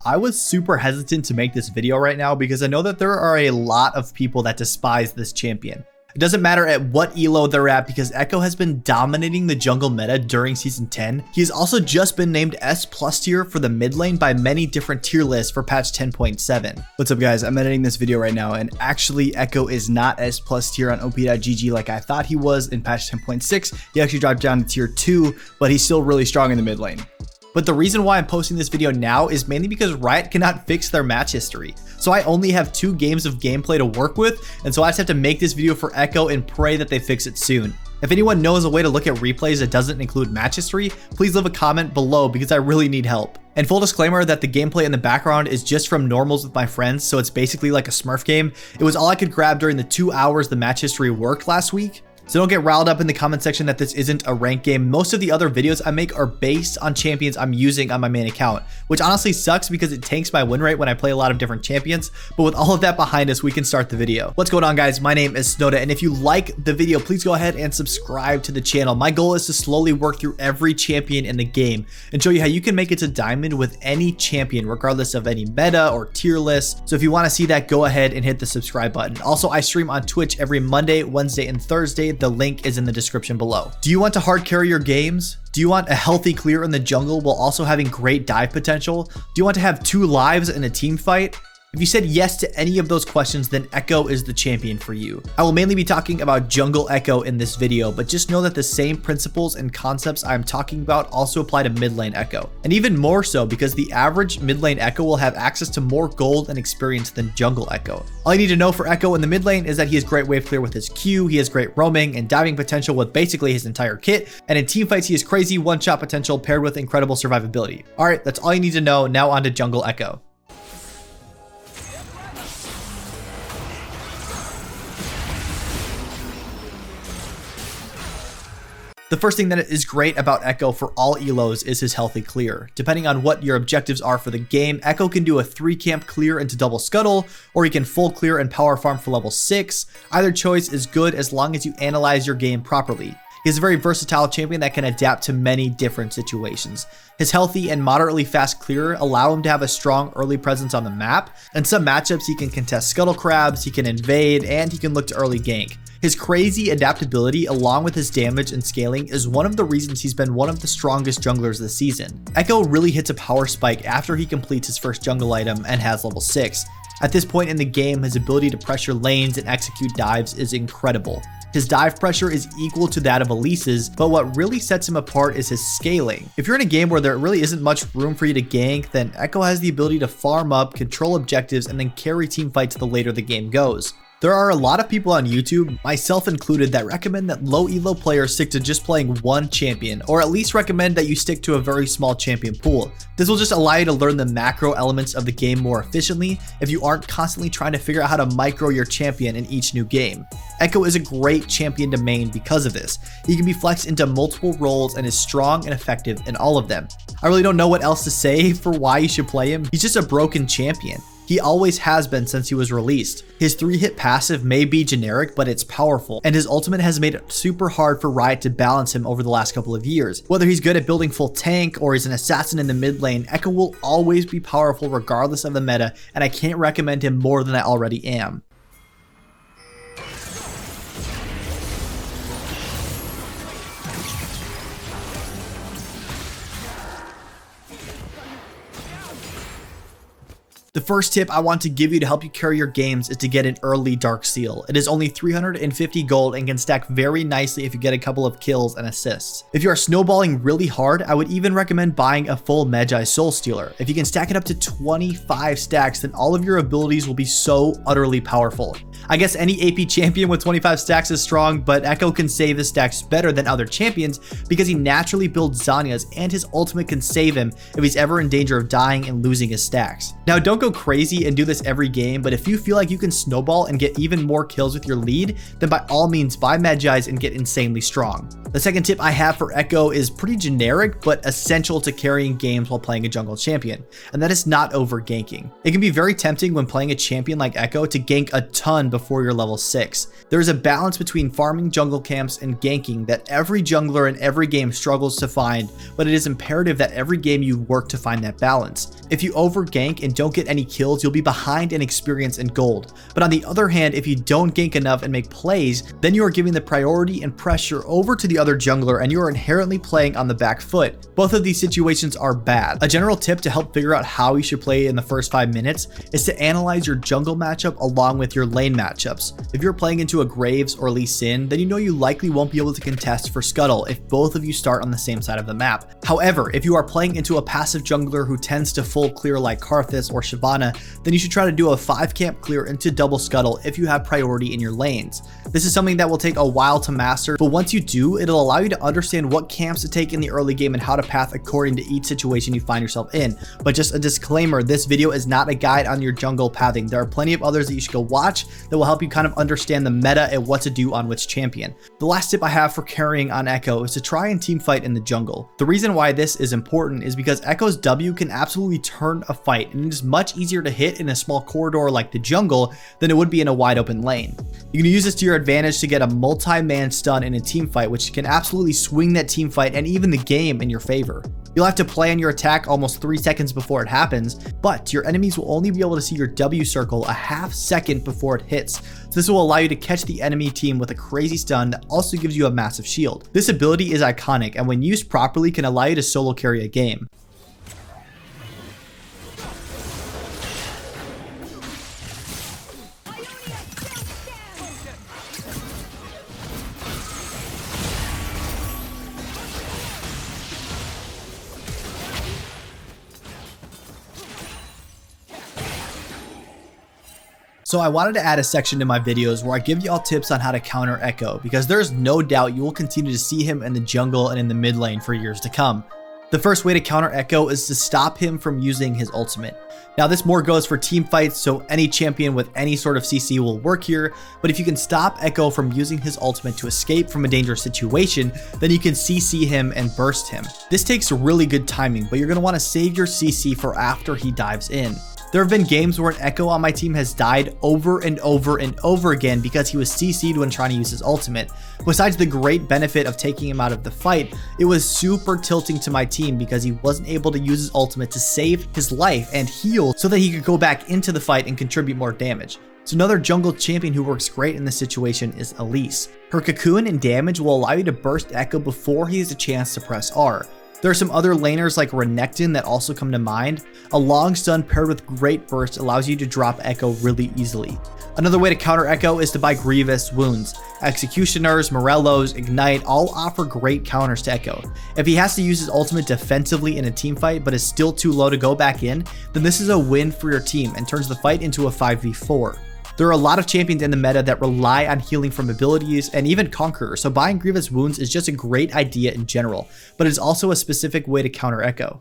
I was super hesitant to make this video right now because I know that there are a lot of people that despise this champion. It doesn't matter at what elo they're at because Ekko has been dominating the jungle meta during season 10. He's also just been named S+ tier for the mid lane by many different tier lists for patch 10.7. What's up guys, I'm editing this video right now and actually Ekko is not S+ tier on op.gg like I thought he was in patch 10.6. He actually dropped down to tier 2, but he's still really strong in the mid lane. But the reason why I'm posting this video now is mainly because Riot cannot fix their match history. So I only have 2 games of gameplay to work with, and so I just have to make this video for Ekko and pray that they fix it soon. If anyone knows a way to look at replays that doesn't include match history, please leave a comment below because I really need help. And full disclaimer that the gameplay in the background is just from normals with my friends, so it's basically like a Smurf game. It was all I could grab during the 2 hours the match history worked last week. So don't get riled up in the comment section that this isn't a ranked game. Most of the other videos I make are based on champions I'm using on my main account, which honestly sucks because it tanks my win rate when I play a lot of different champions. But with all of that behind us, we can start the video. What's going on guys? My name is Snowda, and if you like the video, please go ahead and subscribe to the channel. My goal is to slowly work through every champion in the game and show you how you can make it to diamond with any champion, regardless of any meta or tier list. So if you want to see that, go ahead and hit the subscribe button. Also, I stream on Twitch every Monday, Wednesday, and Thursday. The link is in the description below. Do you want to hard carry your games? Do you want a healthy clear in the jungle while also having great dive potential? Do you want to have 2 lives in a team fight? If you said yes to any of those questions, then Ekko is the champion for you. I will mainly be talking about jungle Ekko in this video, but just know that the same principles and concepts I'm talking about also apply to mid lane Ekko. And even more so because the average mid lane Ekko will have access to more gold and experience than jungle Ekko. All you need to know for Ekko in the mid lane is that he has great wave clear with his Q, he has great roaming and diving potential with basically his entire kit, and in team fights he has crazy one-shot potential paired with incredible survivability. Alright, that's all you need to know. Now on to jungle Ekko. The first thing that is great about Ekko for all elos is his healthy clear. Depending on what your objectives are for the game, Ekko can do a 3-camp clear into double scuttle, or he can full clear and power farm for level 6. Either choice is good as long as you analyze your game properly. He is a very versatile champion that can adapt to many different situations. His healthy and moderately fast clear allow him to have a strong early presence on the map. In some matchups, he can contest scuttle crabs, he can invade, and he can look to early gank. His crazy adaptability along with his damage and scaling is one of the reasons he's been one of the strongest junglers this season. Ekko really hits a power spike after he completes his first jungle item and has level 6. At this point in the game, his ability to pressure lanes and execute dives is incredible. His dive pressure is equal to that of Elise's, but what really sets him apart is his scaling. If you're in a game where there really isn't much room for you to gank, then Ekko has the ability to farm up, control objectives, and then carry team fights the later the game goes. There are a lot of people on YouTube, myself included, that recommend that low elo players stick to just playing one champion, or at least recommend that you stick to a very small champion pool. This will just allow you to learn the macro elements of the game more efficiently if you aren't constantly trying to figure out how to micro your champion in each new game. Ekko is a great champion to main because of this. He can be flexed into multiple roles and is strong and effective in all of them. I really don't know what else to say for why you should play him. He's just a broken champion. He always has been since he was released. His 3-hit passive may be generic, but it's powerful, and his ultimate has made it super hard for Riot to balance him over the last couple of years. Whether he's good at building full tank or he's an assassin in the mid lane, Ekko will always be powerful regardless of the meta, and I can't recommend him more than I already am. The first tip I want to give you to help you carry your games is to get an early Dark Seal. It is only 350 gold and can stack very nicely if you get a couple of kills and assists. If you are snowballing really hard, I would even recommend buying a full Magi Soul Stealer. If you can stack it up to 25 stacks, then all of your abilities will be so utterly powerful. I guess any AP champion with 25 stacks is strong, but Ekko can save his stacks better than other champions because he naturally builds Zanya's, and his ultimate can save him if he's ever in danger of dying and losing his stacks. Now don't go go crazy and do this every game, but if you feel like you can snowball and get even more kills with your lead, then by all means buy Magi's and get insanely strong. The second tip I have for Ekko is pretty generic, but essential to carrying games while playing a jungle champion, and that is not over ganking. It can be very tempting when playing a champion like Ekko to gank a ton before you're level 6. There is a balance between farming jungle camps and ganking that every jungler in every game struggles to find, but it is imperative that every game you work to find that balance. If you over gank and don't get any kills, you'll be behind in experience and gold. But on the other hand, if you don't gank enough and make plays, then you are giving the priority and pressure over to the other jungler and you are inherently playing on the back foot. Both of these situations are bad. A general tip to help figure out how you should play in the first 5 minutes is to analyze your jungle matchup along with your lane matchups. If you're playing into a Graves or Lee Sin, then you know you likely won't be able to contest for Scuttle if both of you start on the same side of the map. However, if you are playing into a passive jungler who tends to full clear like Karthus or Shyvana, then you should try to do a 5 camp clear into double Scuttle if you have priority in your lanes. This is something that will take a while to master, but once you do, it'll allow you to understand what camps to take in the early game and how to path according to each situation you find yourself in. But just a disclaimer, this video is not a guide on your jungle pathing. There are plenty of others that you should go watch that will help you kind of understand the meta and what to do on which champion. The last tip I have for carrying on Ekko is to try and team fight in the jungle. The reason why this is important is because Ekko's W can absolutely turn a fight, and it is much easier to hit in a small corridor like the jungle than it would be in a wide open lane. You can use this to your advantage to get a multi-man stun in a team fight, which can absolutely swing that team fight and even the game in your favor. You'll have to plan your attack almost 3 seconds before it happens, but your enemies will only be able to see your W circle a half second before it hits. So this will allow you to catch the enemy team with a crazy stun that also gives you a massive shield. This ability is iconic and when used properly can allow you to solo carry a game. So I wanted to add a section to my videos where I give y'all tips on how to counter Ekko, because there's no doubt you will continue to see him in the jungle and in the mid lane for years to come. The first way to counter Ekko is to stop him from using his ultimate. Now this more goes for team fights, so any champion with any sort of CC will work here, but if you can stop Ekko from using his ultimate to escape from a dangerous situation, then you can CC him and burst him. This takes really good timing, but you're going to want to save your CC for after he dives in. There have been games where an Ekko on my team has died over and over and over again because he was CC'd when trying to use his ultimate. Besides the great benefit of taking him out of the fight, it was super tilting to my team because he wasn't able to use his ultimate to save his life and heal so that he could go back into the fight and contribute more damage. So another jungle champion who works great in this situation is Elise. Her cocoon and damage will allow you to burst Ekko before he has a chance to press R. There are some other laners like Renekton that also come to mind. A long stun paired with great burst allows you to drop Ekko really easily. Another way to counter Ekko is to buy Grievous wounds. Executioners, Morellos, Ignite all offer great counters to Ekko. If he has to use his ultimate defensively in a team fight but is still too low to go back in, then this is a win for your team and turns the fight into a 5v4. There are a lot of champions in the meta that rely on healing from abilities and even Conqueror, so buying Grievous wounds is just a great idea in general, but it's also a specific way to counter Ekko.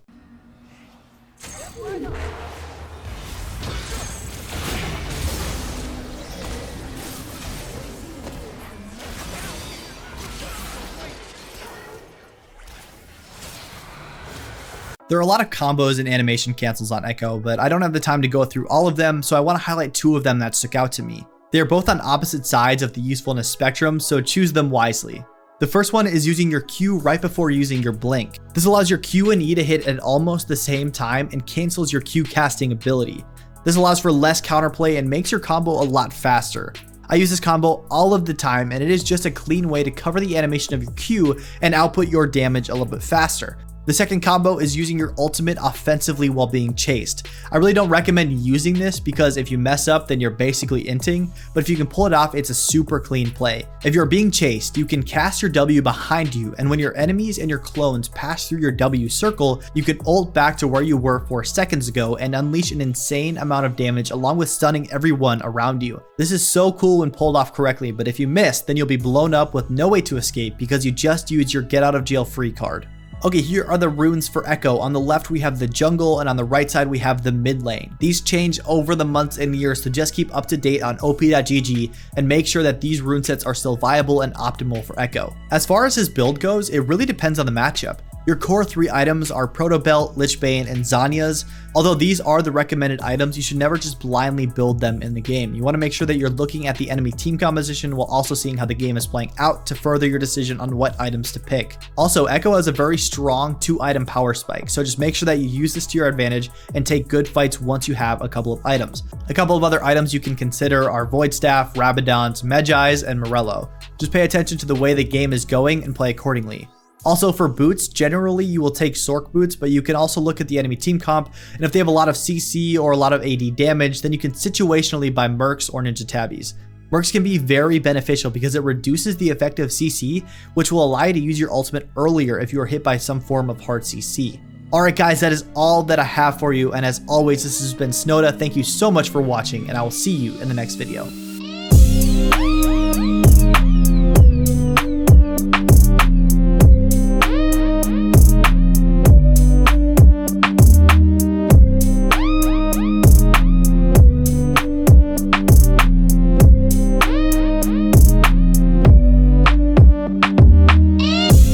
There are a lot of combos and animation cancels on Ekko, but I don't have the time to go through all of them, so I want to highlight 2 of them that stuck out to me. They are both on opposite sides of the usefulness spectrum, so choose them wisely. The first one is using your Q right before using your blink. This allows your Q and E to hit at almost the same time and cancels your Q casting ability. This allows for less counterplay and makes your combo a lot faster. I use this combo all of the time, and it is just a clean way to cover the animation of your Q and output your damage a little bit faster. The second combo is using your ultimate offensively while being chased. I really don't recommend using this because if you mess up then you're basically inting, but if you can pull it off it's a super clean play. If you're being chased, you can cast your W behind you, and when your enemies and your clones pass through your W circle, you can ult back to where you were 4 seconds ago and unleash an insane amount of damage along with stunning everyone around you. This is so cool when pulled off correctly, but if you miss then you'll be blown up with no way to escape because you just used your get out of jail free card. Okay, here are the runes for Ekko. On the left we have the jungle, and on the right side we have the mid lane. These change over the months and years, so just keep up to date on op.gg and make sure that these rune sets are still viable and optimal for Ekko. As far as his build goes, it really depends on the matchup. Your core 3 items are Proto Belt, Lich Bane, and Zanya's. Although these are the recommended items, you should never just blindly build them in the game. You want to make sure that you're looking at the enemy team composition while also seeing how the game is playing out to further your decision on what items to pick. Also, Ekko has a very strong 2-item power spike, so just make sure that you use this to your advantage and take good fights once you have a couple of items. A couple of other items you can consider are Void Staff, Rabadons, Medjai's, and Morello. Just pay attention to the way the game is going and play accordingly. Also for boots, generally you will take Sork boots, but you can also look at the enemy team comp, and if they have a lot of CC or a lot of AD damage, then you can situationally buy Mercs or Ninja Tabbies. Mercs can be very beneficial because it reduces the effective CC, which will allow you to use your ultimate earlier if you are hit by some form of hard CC. Alright guys, that is all that I have for you, and as always, this has been Snowda. Thank you so much for watching, and I will see you in the next video.